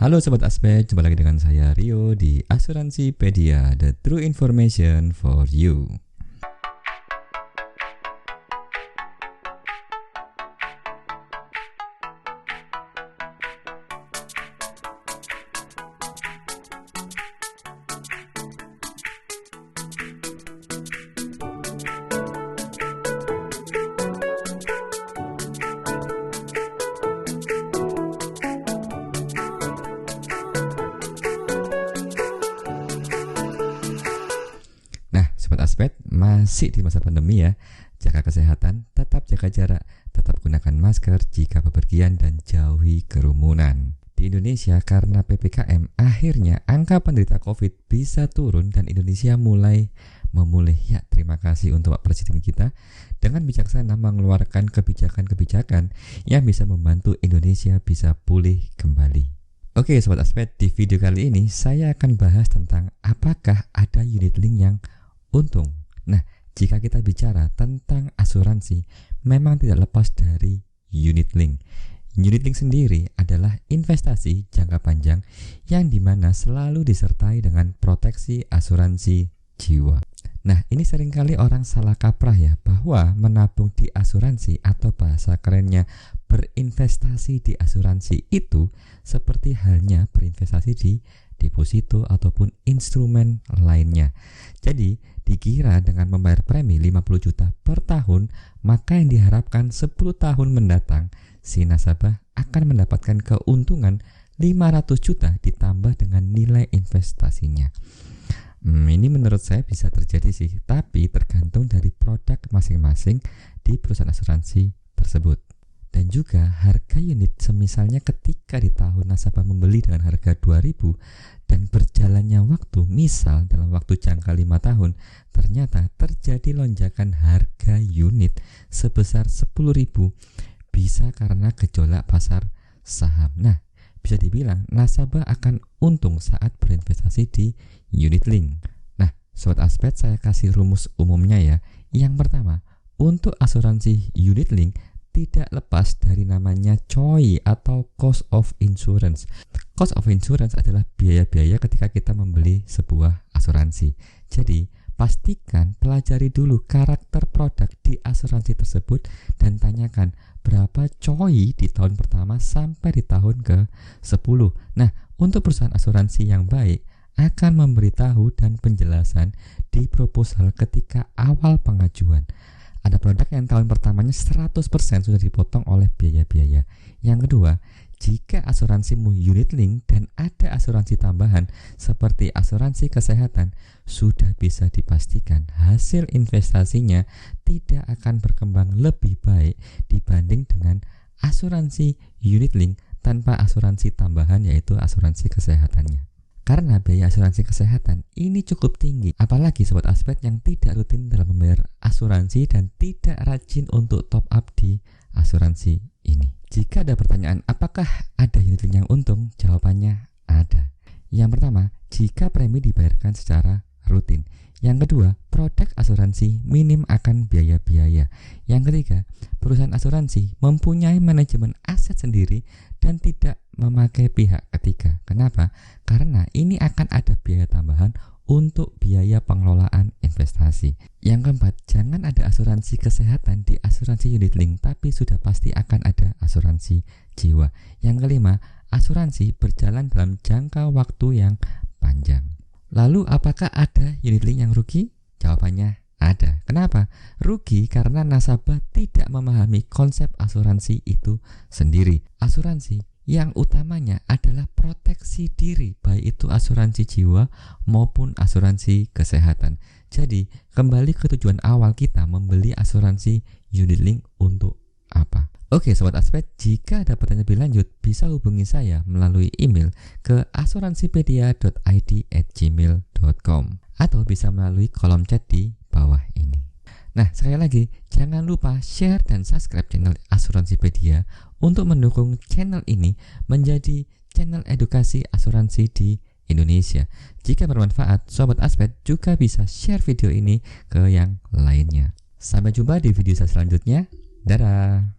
Halo Sobat Aspek, jumpa lagi dengan saya Rio di Asuransipedia, the true information for you. Nah, Sobat Aspek, masih di masa pandemi ya. Jaga kesehatan, tetap jaga jarak, tetap gunakan masker jika bepergian dan jauhi kerumunan. Di Indonesia karena PPKM, akhirnya angka penderita COVID bisa turun dan Indonesia mulai memulih. Ya, terima kasih untuk Pak Presiden kita dengan bijaksana mengeluarkan kebijakan-kebijakan yang bisa membantu Indonesia bisa pulih kembali. Oke Sobat Aspek, di video kali ini saya akan bahas tentang apakah ada unit link yang untung. Nah, jika kita bicara tentang asuransi, memang tidak lepas dari unit link. Unit link sendiri adalah investasi jangka panjang yang dimana selalu disertai dengan proteksi asuransi jiwa. Nah, ini seringkali orang salah kaprah ya, bahwa menabung di asuransi atau bahasa kerennya berinvestasi di asuransi itu seperti halnya berinvestasi di deposito ataupun instrumen lainnya. Jadi, dikira dengan membayar premi 50 juta per tahun, maka yang diharapkan 10 tahun mendatang, si nasabah akan mendapatkan keuntungan 500 juta ditambah dengan nilai investasinya. Ini menurut saya bisa terjadi sih, tapi tergantung dari produk masing-masing di perusahaan asuransi tersebut. Dan juga harga unit, semisalnya ketika di tahun nasabah membeli dengan harga 2.000 dan berjalannya waktu, misal dalam waktu jangka 5 tahun, ternyata terjadi lonjakan harga unit sebesar 10.000, bisa karena gejolak pasar saham. Nah, bisa dibilang nasabah akan untung saat berinvestasi di unit link. Nah, Sobat Aspek, saya kasih rumus umumnya ya. Yang pertama, untuk asuransi unit link tidak lepas dari namanya COI atau cost of insurance. Cost of insurance adalah biaya-biaya ketika kita membeli sebuah asuransi. Jadi, pastikan pelajari dulu karakter produk di asuransi tersebut dan tanyakan berapa COI di tahun pertama sampai di tahun ke-10. Nah, untuk perusahaan asuransi yang baik akan memberitahu dan penjelasan di proposal ketika awal pengajuan. Ada produk yang tahun pertamanya 100% sudah dipotong oleh biaya-biaya. Yang kedua, jika asuransimu unit link dan ada asuransi tambahan seperti asuransi kesehatan, sudah bisa dipastikan hasil investasinya tidak akan berkembang lebih baik dibanding dengan asuransi unit link tanpa asuransi tambahan, yaitu asuransi kesehatannya. Karena biaya asuransi kesehatan ini cukup tinggi, apalagi Sobat Aspek yang tidak rutin dalam membayar asuransi dan tidak rajin untuk top up di asuransi ini. Jika ada pertanyaan apakah ada unit link yang untung, jawabannya ada. Yang pertama, jika premi dibayarkan secara rutin. Yang kedua, produk asuransi minim akan biaya-biaya. Yang ketiga, perusahaan asuransi mempunyai manajemen aset sendiri dan tidak memakai pihak ketiga. Kenapa? Karena ini akan ada biaya tambahan untuk biaya pengelolaan investasi. Yang keempat, jangan ada asuransi kesehatan di asuransi unit link, tapi sudah pasti akan ada asuransi jiwa. Yang kelima, asuransi berjalan dalam jangka waktu yang panjang. Lalu apakah ada unit link yang rugi? Jawabannya ada. Kenapa? Rugi karena nasabah tidak memahami konsep asuransi itu sendiri. Asuransi yang utamanya adalah proteksi diri, baik itu asuransi jiwa maupun asuransi kesehatan. Jadi, kembali ke tujuan awal kita membeli asuransi unit link untuk apa? Oke Sobat Aspek, jika ada pertanyaan lebih lanjut bisa hubungi saya melalui email ke asuransipedia.id@gmail.com atau bisa melalui kolom chat di bawah ini. Nah, sekali lagi jangan lupa share dan subscribe channel Asuransipedia untuk mendukung channel ini menjadi channel edukasi asuransi di Indonesia. Jika bermanfaat, Sobat Aspek juga bisa share video ini ke yang lainnya. Sampai jumpa di video saya selanjutnya. Dadah.